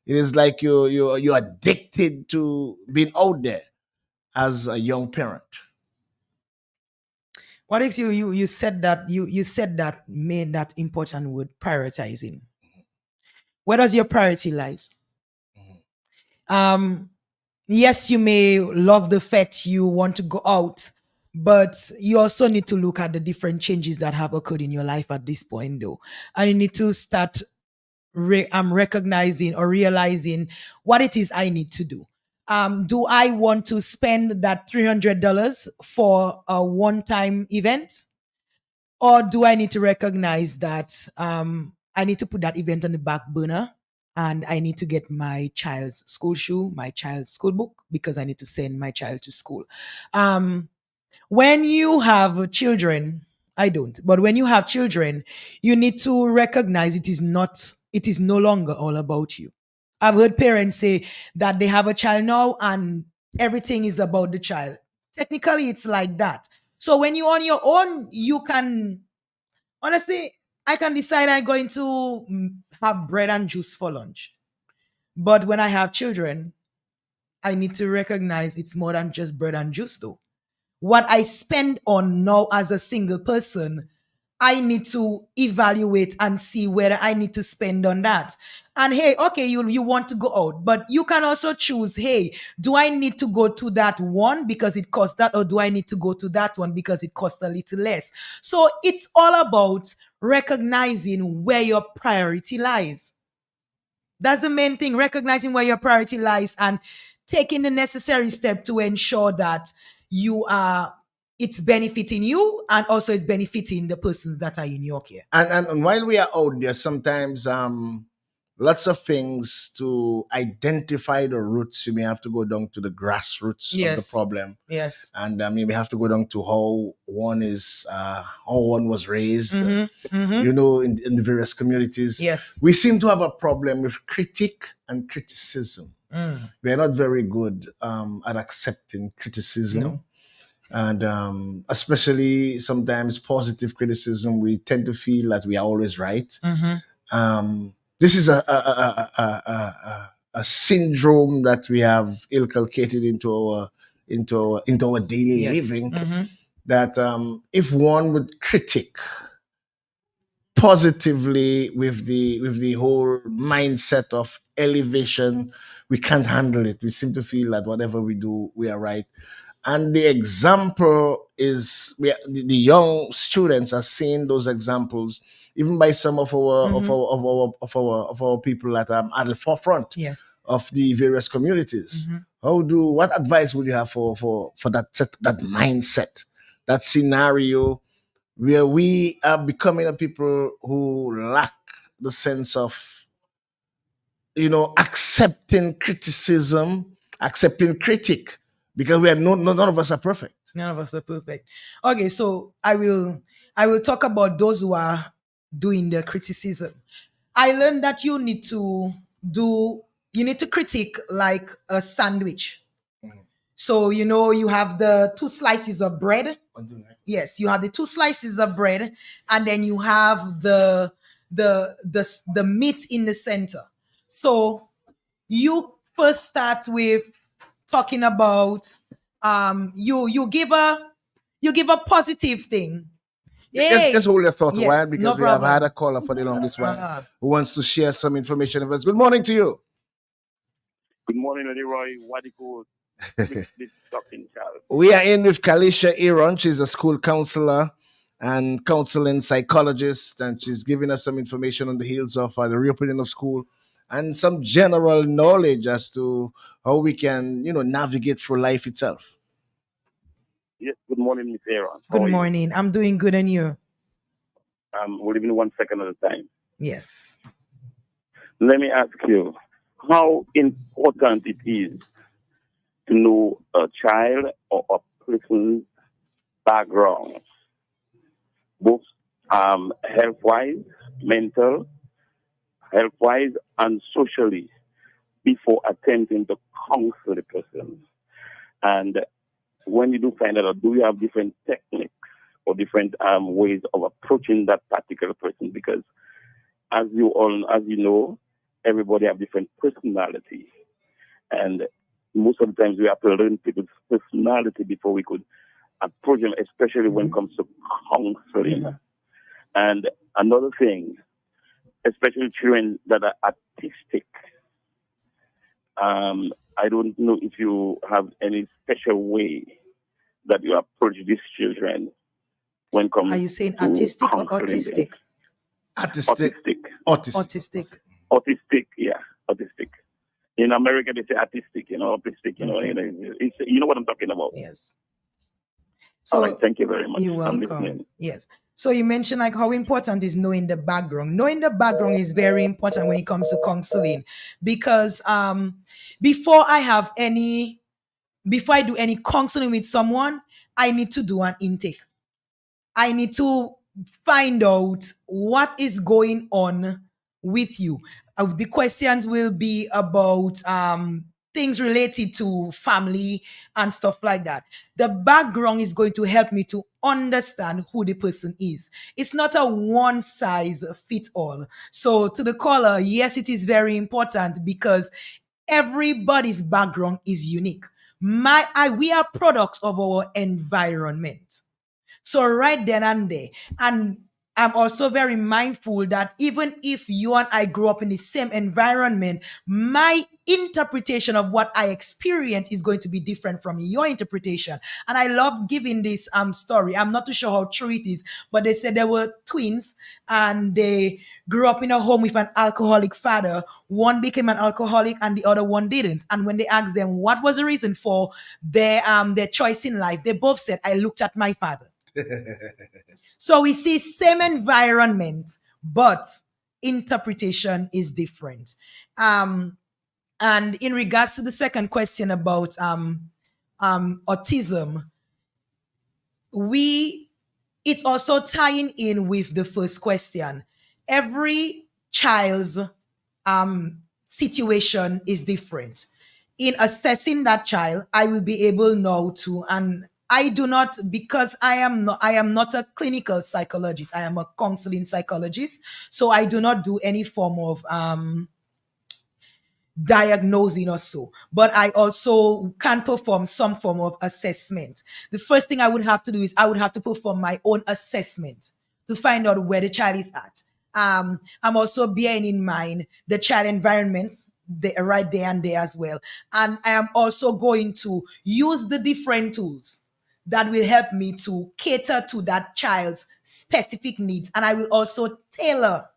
It is like you're addicted to being out there as a young parent. What is you said that you said that made that important word prioritizing. Where does your priority lies? Yes, you may love the fact you want to go out, but you also need to look at the different changes that have occurred in your life at this point, though, and you need to start recognizing or realizing what it is I need to do. Do I want to spend that $300 for a one-time event? Or do I need to recognize that I need to put that event on the back burner and I need to get my child's school shoe, my child's school book, because I need to send my child to school? When you have children, I don't, but when you have children, you need to recognize it is no longer all about you. I've heard parents say that they have a child now and everything is about the child. Technically, it's like that. So when you're on your own, you can, honestly, I can decide I'm going to have bread and juice for lunch. But when I have children, I need to recognize it's more than just bread and juice, though. What I spend on now as a single person, I need to evaluate and see whether I need to spend on that. And hey, okay, you want to go out, but you can also choose, hey, do I need to go to that one because it costs that, or do I need to go to that one because it costs a little less? So it's all about recognizing where your priority lies. That's the main thing, recognizing where your priority lies and taking the necessary step to ensure that you are it's benefiting you and also it's benefiting the persons that are in your care. And while we are out there, sometimes lots of things to identify the roots. You may have to go down to the grassroots of the Yes. problem, Yes. and you may have to go down to how one was raised. In the various communities. Yes. We seem to have a problem with critique and criticism. We are not very good at accepting criticism. No. And especially sometimes positive criticism, we tend to feel that we are always right. This is a syndrome that we have inculcated into our daily Yes. living. That if one would critique positively with the whole mindset of elevation, we can't handle it. We seem to feel that whatever we do, we are right. And the example is the young students are seeing those examples even by some of our people that are at the forefront Yes. of the various communities. What advice would you have for that mindset, that scenario where we are becoming a people who lack the sense of accepting criticism, accepting critique, because we are none of us are perfect. None of us are perfect. Okay, so I will talk about those who are doing the criticism. I learned that you need to critique like a sandwich. So you have the two slices of bread. Yes, you have the two slices of bread, and then you have the meat in the center. So you first start with talking about you give a positive thing. Just hold your thought a Yes, while, because no we have had problem. a caller for the longest while Uh-huh. who wants to share some information with us. Good morning to you. Good morning, Leroy. What it goes? This talking child. We are in with Kalisha Aaron. She's a school counselor, and counseling psychologist, and she's giving us some information on the heels of the reopening of school and some general knowledge as to how we can, navigate through life itself. Yes, good morning, Miss Aaron. Good How are you? morning. I'm doing good, and you? We're living 1 second at a time. Yes. Let me ask you how important it is to know a child or a person's background, both health wise, mental, health wise, and socially, before attempting to counsel the person. And when you do find out, do you have different techniques or different ways of approaching that particular person? Because as you know, everybody have different personality, and most of the times we have to learn people's personality before we could approach them, especially when it comes to counseling. And another thing, especially children that are artistic. I don't know if you have any special way that you approach these children when it comes Are you saying to artistic or counseling them. autistic? Artistic. Autistic. Autistic, yeah, autistic. In America, they say artistic, autistic, you know what I'm talking about. Yes. All So right, thank you very much. you're I'm welcome. listening. Yes. So you mentioned like how important is knowing the background. Knowing the background is very important when it comes to counseling, because before I do any counseling with someone, I need to do an intake. I need to find out what is going on with you. The questions will be about things related to family and stuff like that. The background is going to help me to understand who the person is. It's not a one size fit all. So to the caller, yes, it is very important because everybody's background is unique. We are products of our environment. So right then and there. And I'm also very mindful that even if you and I grew up in the same environment, my interpretation of what I experience is going to be different from your interpretation. And I love giving this story. I'm not too sure how true it is, but they said they were twins and they grew up in a home with an alcoholic father. One became an alcoholic and the other one didn't. And when they asked them what was the reason for their choice in life, they both said, I looked at my father. So we see same environment, but interpretation is different. And in regards to the second question about autism, it's also tying in with the first question. Every child's situation is different. In assessing that child, I will be able now to, and I do not, because I am not a clinical psychologist. I am a counseling psychologist. So I do not do any form of diagnosing or so, but I also can perform some form of assessment. The first thing I would have to do is I would have to perform my own assessment to find out where the child is at. I'm also bearing in mind the child environment right there and there as well. And I am also going to use the different tools that will help me to cater to that child's specific needs. And I will also tailor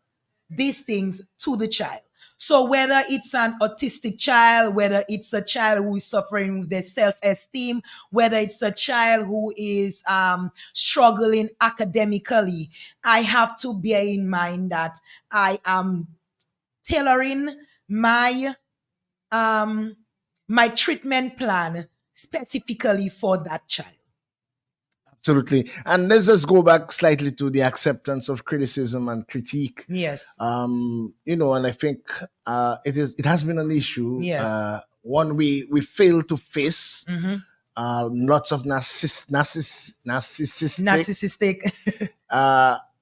these things to the child. So whether it's an autistic child, whether it's a child who is suffering with their self-esteem, whether it's a child who is struggling academically, I have to bear in mind that I am tailoring my my treatment plan specifically for that child. Absolutely. And let's just go back slightly to the acceptance of criticism and critique. Yes. And I think it has been an issue. Yes. One we fail to face. Mhm. Lots of narcissistic.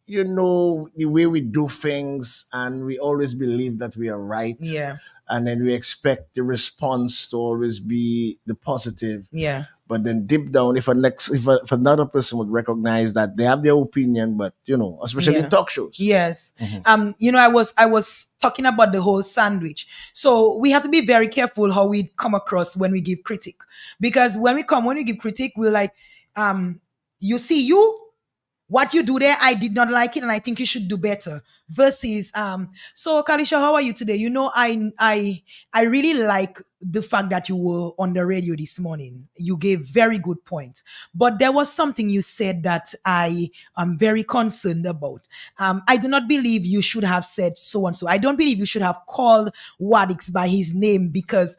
The way we do things, and we always believe that we are right. Yeah. And then we expect the response to always be the positive. Yeah. But then deep down, if another person would recognize that they have their opinion, but especially in talk shows. Yes. I was talking about the whole sandwich. So we have to be very careful how we come across when we give critique. Because when we give critique, we're like, you see you, what you do there, I did not like it, and I think you should do better. Versus, so Kalisha, how are you today? You know, I really like the fact that you were on the radio this morning. You gave very good points, but there was something you said that I am very concerned about. I do not believe you should have said so and so. I don't believe you should have called Wadix by his name because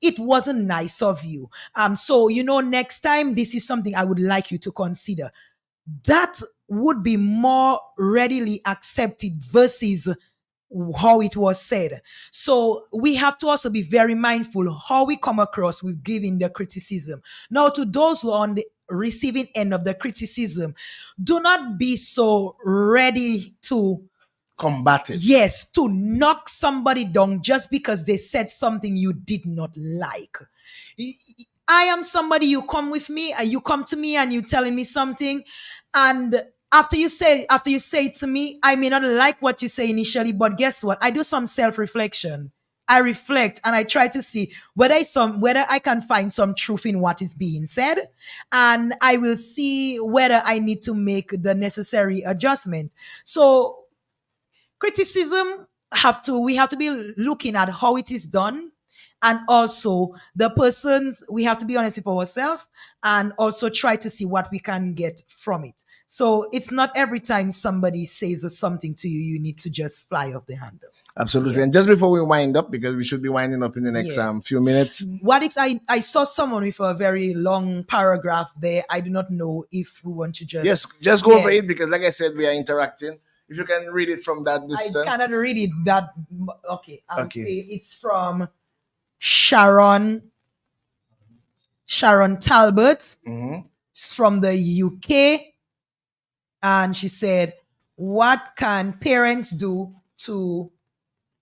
it wasn't nice of you. So you know, next time, this is something I would like you to consider. That would be more readily accepted versus how it was said. So we have to also be very mindful how we come across with giving the criticism. Now, to those who are on the receiving end of the criticism, do not be so ready to Combat it. yes, to knock somebody down just because they said something you did not like. I am somebody, you come with me, you come to me and you telling me something, and after you say it to me, I may not like what you say initially, but guess what? I do some self-reflection. I reflect and I try to see whether I can find some truth in what is being said, and I will see whether I need to make the necessary adjustment. So criticism we have to be looking at how it is done, and also the persons, we have to be honest with ourselves and also try to see what we can get from it. So it's not every time somebody says something to you, you need to just fly off the handle. Absolutely. And just before we wind up, because we should be winding up in the next Yeah. few minutes. What is I saw someone with a very long paragraph there. I do not know if we want to just Yes, just go over Yes. it because, like I said, we are interacting. If you can read it from that distance. I cannot read it that okay. I'll Okay. say it's from Sharon Talbot. She's from the UK, and she said, "What can parents do to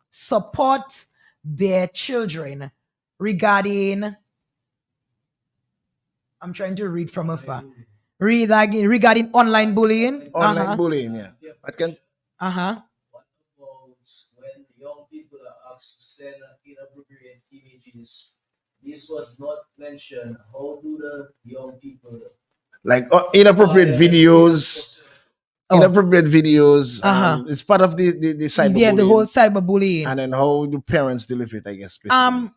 support their children regarding?" I'm trying to read from afar. Regarding online bullying. Online bullying, yeah. I can. What about when young people are asked to send inappropriate images? This was not mentioned. How do the young people Like inappropriate videos. Inappropriate videos. Uh-huh. It's part of the cyberbullying. Yeah, the whole cyberbullying. And then how do parents deal with it, I guess. Basically.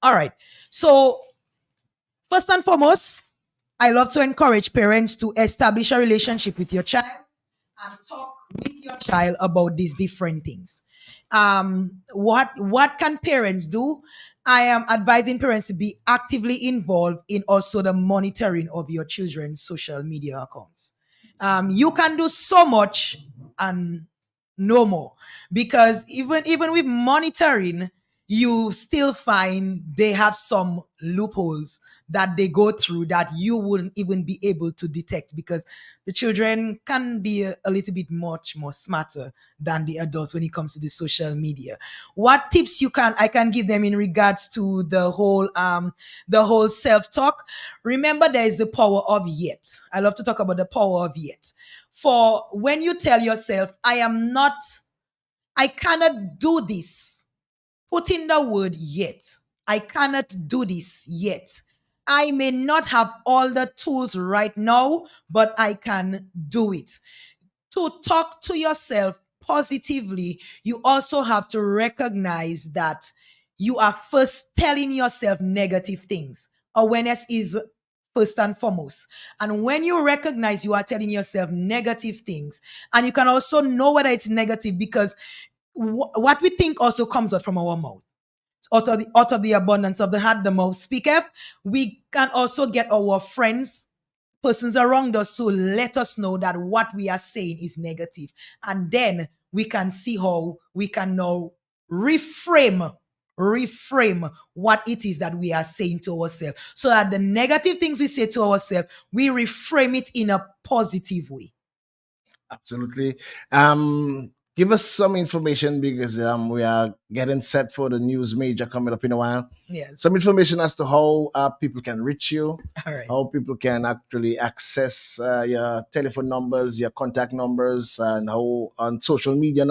All right. So first and foremost, I love to encourage parents to establish a relationship with your child and talk with your child about these different things. What can parents do? I am advising parents to be actively involved in also the monitoring of your children's social media accounts. You can do so much and no more, because even with monitoring, you still find they have some loopholes that they go through that you wouldn't even be able to detect, because the children can be a little bit much more smarter than the adults when it comes to the social media. What tips I can give them in regards to the whole self-talk? Remember, there is the power of yet. I love to talk about the power of yet. For when you tell yourself, I cannot do this, put in the word yet. I cannot do this yet. I may not have all the tools right now, but I can do it. To talk to yourself positively, you also have to recognize that you are first telling yourself negative things. Awareness is first and foremost. And when you recognize you are telling yourself negative things, and you can also know whether it's negative, because what we think also comes out from our mouth. Out of the abundance of the heart, the mouth speaketh. We can also get our friends, persons around us, to let us know that what we are saying is negative. And then we can see how we can now reframe what it is that we are saying to ourselves, so that the negative things we say to ourselves, we reframe it in a positive way. Absolutely. Give us some information, because we are getting set for the news major coming up in a while. Yes. Some information as to how people can reach you, All right. how people can actually access your telephone numbers, your contact numbers, and how on social media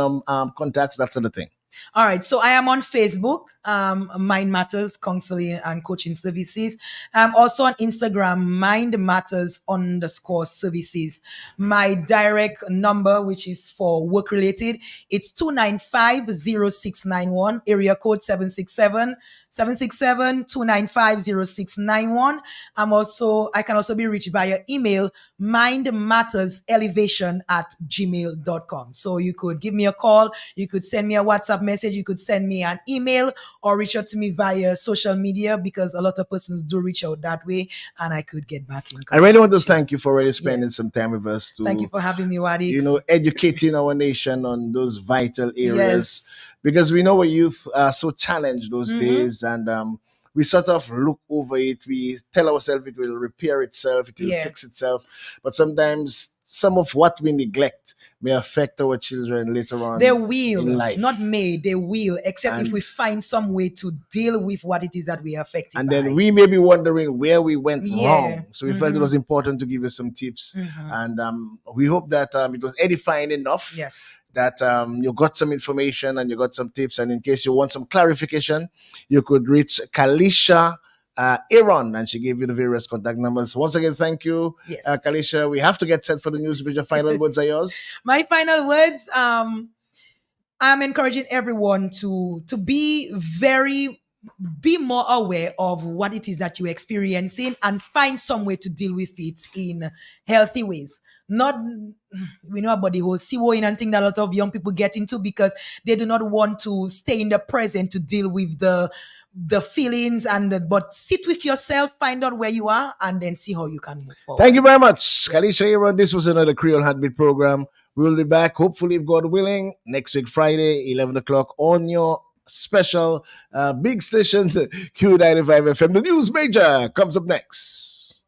contacts, that sort of thing. All right, so I am on Facebook, Mind Matters Counseling and Coaching Services. I'm also on Instagram, Mind Matters underscore services. My direct number, which is for work related, it's 295-0691, area code 767-295-0691. I can also be reached via email, mindmatterselevation@gmail.com. So you could give me a call, you could send me a WhatsApp message, you could send me an email, or reach out to me via social media, because a lot of persons do reach out that way, and I could get back in contact. I really want to thank you for really spending some time with us to, Thank you for having me, Wadi. educating our nation on those vital areas, because we know our youth are so challenged those days, and we sort of look over it. We tell ourselves it will repair itself, it will fix itself, but sometimes some of what we neglect may affect our children later on. They will, in life. not may, they will, except if we find some way to deal with what it is that we are affected and by. then we may be wondering where we went wrong. So we felt it was important to give you some tips. And we hope that it was edifying enough. Yes. That you got some information and you got some tips. And in case you want some clarification, you could reach Kalisha Aaron, and she gave you the various contact numbers. Once again, thank you, Kalisha. We have to get set for the news. But your final words are yours. My final words, I'm encouraging everyone to be more aware of what it is that you're experiencing and find some way to deal with it in healthy ways. Not, we know about the whole CWOing and thing that a lot of young people get into because they do not want to stay in the present to deal with the feelings but sit with yourself, find out where you are, and then see how you can move forward. Thank you very much, Kalisha Aaron. This was another Creole Heartbeat program. We will be back, hopefully, if God willing, next week, Friday, 11 o'clock, on your special big station, Q95 FM. The News Major comes up next.